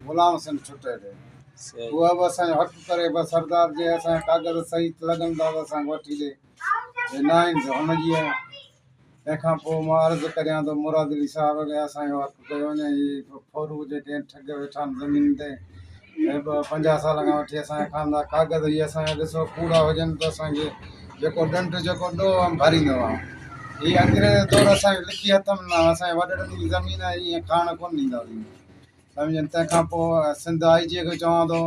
गुलाम सिंह छुटे ॾे सही उहा बि असांजो हक़ करे बसि सरदार जे असांजा कागज़ सही लॻनि था त असांखे वठी ॾे जे न आहिनि त हुनजी तंहिंखां पोइ मां अर्ज़ु करियां थो मुराद अली साहिब खे असांजो हक़ कयो वञे हीअ फोरू जेके ठग वेठा आहिनि ज़मीन ते ऐं 50 साल खां वठी असांजा खांदा कागज़ इहे असांजा ॾिसो कूड़ा हुजनि त असांखे जेको ॾंढ जेको ॾोह भरींदो आहे हीअ अंग्रेज़ दौर असांखे लिखी हथ में न असांजे वॾड़नि जी ज़मीन आहे ईअं खाइण कोन ॾींदासीं सम्झनि तंहिंखां पोइ सिंध आई जी खे चवां थो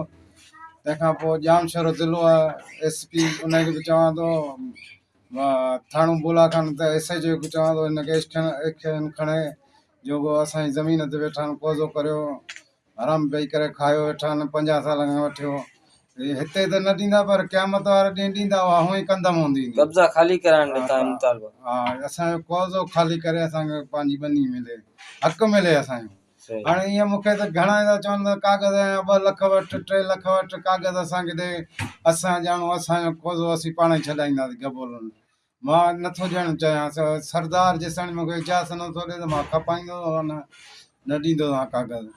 तंहिंखां पोइ जामशोरो ज़िलो आहे SP उनखे बि चवां थो थाणो बुला खान त एस जो बि चवां थो हिनखे एक्शन खणे जेको असांजी ज़मीन ते वेठा आहिनि कब्ज़ो करियो आराम वेही करे खायो वेठा आहिनि 50 साल खां वठियो हिते त न ॾींदा पर क़यामत वारे ॾींहुं ॾींदा हुआ हूअं ई कंदमि हूंदी कब्जा खाली कराइण ॾे तव्हां मुतालबा हा असांजो कब्ज़ो खाली करे असांखे पंहिंजी ॿनी मिले हक़ मिले असांजो सही हाणे ईअं मूंखे त घणा था चवनि त कागज़ 2 लख वटि 3 लख वटि कागज़ असांखे ॾे असां ॼाणो असांजो कब्ज़ो असीं पाण ई छॾाईंदासीं गबोलनि मां नथो ॾियणु चाहियां सरदार जेसिताईं मूंखे इजाज़त नथो ॾिए त मां खपाईंदो न ॾींदो आहियां कागज़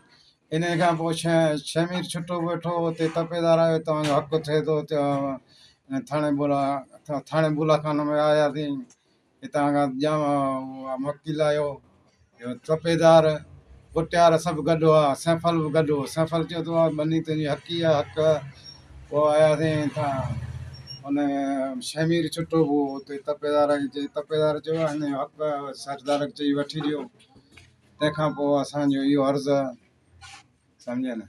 इन खां पोइ शमीर छुटो वेठो हुते तपेदार आयो तव्हांजो हक़ थिए थो थाणे बुलाखान में आयासीं हितां खां ॼाण वकील आयो तपेदार कुटियार सभु गॾु हुआ सैफल बि गॾु हो सैफल चयो तो बनी तुंहिंजी हक़ी आहे हक़ पोइ आयासीं हितां हुन शमीर छुटो पोइ हुते तपेदार खे चई तपेदार चयो हिन जो हक़ सरदार खे चई वठी ॾियो तंहिंखां पोइ असांजो इहो अर्ज़ु सम्झे न